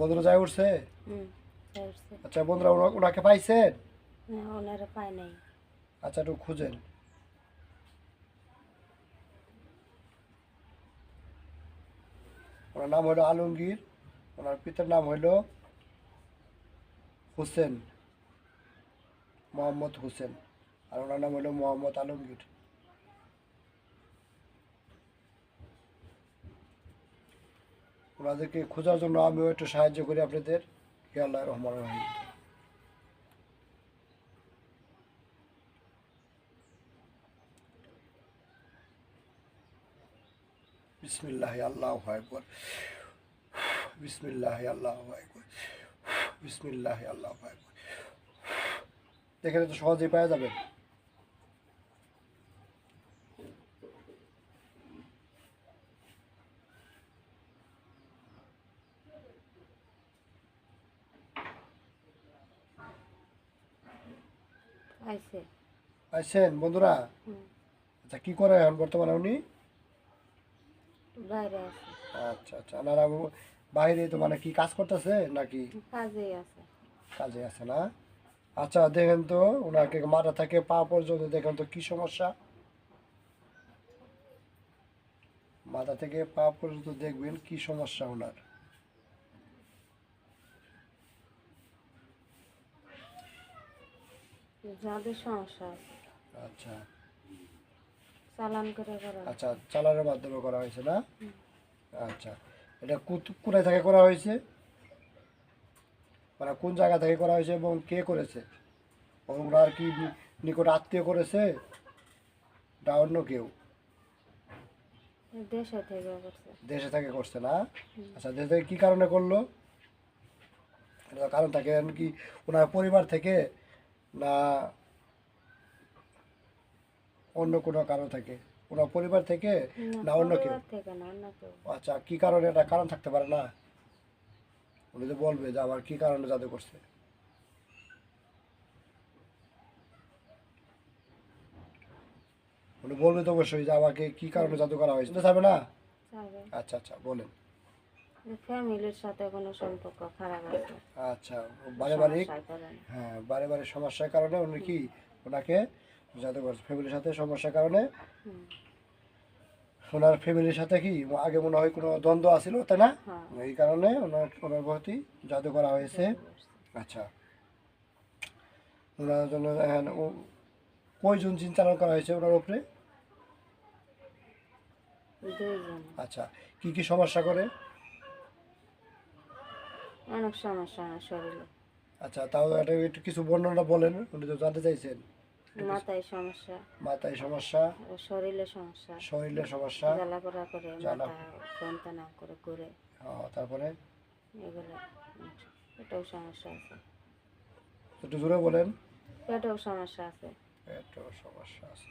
বন্ধুরা যায় উঠছে? হুম, তাই উঠছে। আচ্ছা বন্ধুরা ওনাকে পাইছেন? ওনারা পায় নাই। আচ্ছা একটু খুঁজেন। ওনার নাম হলো আলমগীর, ওনার পিতার নাম হলো হোসেন, মোহাম্মদ হোসেন, আর ওনার নাম হলো মোহাম্মদ আলমগীর। ওনাদেরকে খোঁজার জন্য আমিও একটু সাহায্য করি আপনাদের। হে আল্লাহ রহমান রহিম। বিসমিল্লাহ আল্লাহু আকবার, বিসমিল্লাহ আল্লাহু আকবার, বিসমিল্লাহ আল্লাহু আকবার। এখানে তো সহজেই পাওয়া যাবে। পাইছে। পাইছেন বন্ধুরা? হুম, আচ্ছা কি করে এখন বর্তমানে উনি? বাইরে আছে। আচ্ছা আচ্ছা, ওনারা বাইরে তো মানে কি কাজ করতেছে নাকি কাজেই আছে। কাজে আছে না? আচ্ছা দেখেন তো, ওনাকে মাথা থেকে পা পর্যন্ত দেখেন তো কি সমস্যা। মাথা থেকে পা পর্যন্ত দেখবেন কি সমস্যা ওনার। যাদের সমস্যা আছে আচ্ছা চালান করে করা। আচ্ছা, চালানোর মাধ্যমে করা হয়েছে না? হুম, আচ্ছা, এটা কোথায় থেকে করা হয়েছে, মানে কোন জায়গা থেকে করা হয়েছে এবং কে করেছে? ওনার কি নিকট আত্মীয় করেছে না অন্য কেউ? দেশে থেকে করছে। দেশে থেকে করছে না? আচ্ছা দেশে থেকে কী কারণে করলো? এটা তো কারণ থাকে কি, ওনার পরিবার থেকে না অন্য কোনো কারণ থাকে? ওনার পরিবার থেকে না অন্য কেউ? পরিবার থেকে না, অন্য কেউ। আচ্ছা কি কারণে, এটা কারণ থাকতে পারে না? উনি তো বলবে যে আমার কি কারণে জাদু করছে। উনি বলবে তো অবশ্যই যে আমাকে কি কারণে জাদু করা হয়েছে, তো যাবে না? যাবে। আচ্ছা আচ্ছা বলেন। ফ্যামিলির সাথে কোনো সম্পর্ক খারাপ আছে। আচ্ছা, বারে বারে, সমস্যার কারণে। হ্যাঁ বারে বারে সমস্যার কারণে উনি কি ওনাকে জাদু করছে, ফ্যামিলির সাথে সমস্যার কারণে। হুম, ওনার ফ্যামিলির সাথে কি আগে মনে হয় কোনো দ্বন্দ্ব আছিল, তাই না? হ্যাঁ। এই কারণে ওনার প্রতি জাদু করা হয়েছে। জাদু করছে। আচ্ছা, ওনার জন্য কয়জন জিন চালন করা হয়েছে ওনার উপরে? দুইজন। আচ্ছা, কি কি সমস্যা করে? অনেক সমস্যা আমার শরীরে। আচ্ছা তাও এটা একটু কিছু বর্ণনা বলেন, উনি তো জানতে চাইছেন। মাথায় সমস্যা, মাথায় সমস্যা, আর শরীরে সমস্যা, শরীরের সমস্যা, জ্বালাপোড়া করে, জ্বালা, মাথা যন্ত্রণা করে ঘুরে, তারপরে এগুলো। এটাও সমস্যা আছে। একটু জোরে বলেন। পেটেও সমস্যা আছে। পেটেও সমস্যা আছে।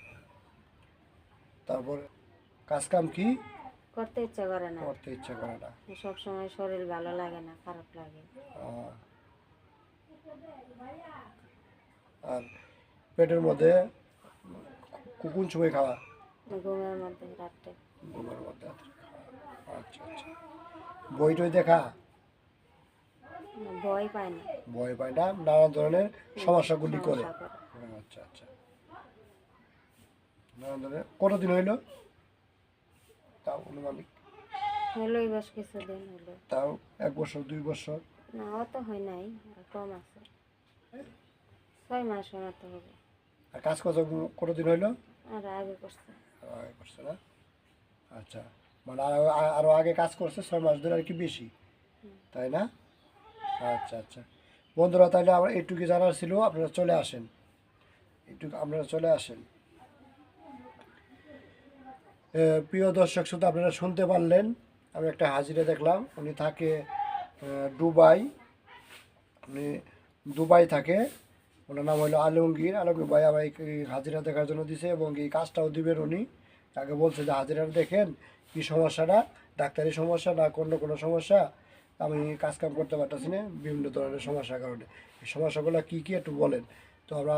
তারপরে কাজ কাম কি করতে ইচ্ছা করে না। করতে ইচ্ছা করে না? সব সময় শরীর ভালো লাগে না, খারাপ লাগে। আহ, আর পেটের মধ্যে কোন সময় খাওয়া? ঘুমের মধ্যে রাত্রে। ঘুমের মধ্যে রাত্রে খাওয়া। আচ্ছা আচ্ছা, বই টই দেখা? ভয় পায় না। ভয় পায় না, নানান ধরনের সমস্যাগুলি করে। সমস্যা করে। আচ্ছা আচ্ছা, নানান ধরনের। কতদিন হইল তাও অনুমানিক? হলো এই বেশ কিছুদিন হলো। তাও 1 বছর 2 বছর? না, অত হয় নাই, আর কম আছে। 6 মাস মতো হবে। আর কাজ কত কতদিন হইল? আর আগে করছে। আগে করছে না? আচ্ছা, মানে আরো আগে কাজ করছে 6 মাস ধরে আর কি বেশি, তাই না? আচ্ছা আচ্ছা বন্ধুরা, তাহলে আমার এইটুকু জানার ছিল, আপনারা চলে আসেন, এইটুকু আপনারা চলে আসেন। প্রিয় দর্শক শ্রোতা, আপনারা শুনতে পারলেন, আমি একটা হাজিরা দেখলাম, উনি থাকে দুবাই, উনি দুবাই থাকে। ওনার নাম হলো আলমগীর। আলমগীর ভাই আমার এই হাজিরা দেখার জন্য দিছে এবং এই কাজটাও দিবেন উনি। তাকে বলছে যে হাজিরাটা দেখেন কী সমস্যাটা, ডাক্তারি সমস্যা না কোনো সমস্যা, আমি কাজকাম করতে পারতেছি না বিভিন্ন ধরনের সমস্যার কারণে। এই সমস্যাগুলো কী কী একটু বলেন। তো আমরা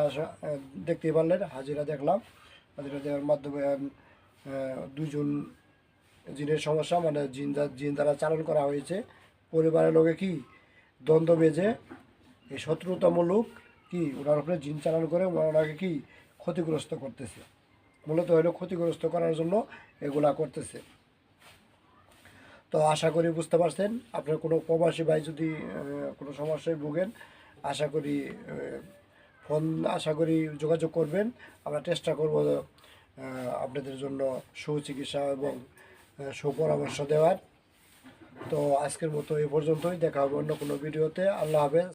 দেখতেই পারলেন, হাজিরা দেখলাম। হাজিরা দেওয়ার মাধ্যমে দুজন জিনের সমস্যা, মানে জিন দ্বারা চালন করা হয়েছে। পরিবারের লোকে কি দ্বন্দ্ব বেজে এই শত্রুতামূলক কি ওনার উপরে জিন চালান করে ওনাকে কি ক্ষতিগ্রস্ত করতেছে, মূলত হলো ক্ষতিগ্রস্ত করার জন্য এগুলা করতেছে। তো আশা করি বুঝতে পারছেন। আপনার কোনো প্রবাসী ভাই যদি কোনো সমস্যায় ভোগেন, আশা করি যোগাযোগ করবেন। আমরা চেষ্টা করব আপনাদের জন্য সুচিকিৎসা এবং সুপরামর্শ দেওয়ার। তো আজকের মতো এ পর্যন্তই, দেখা হবে অন্য কোনো ভিডিওতে। আল্লাহ হাফেজ।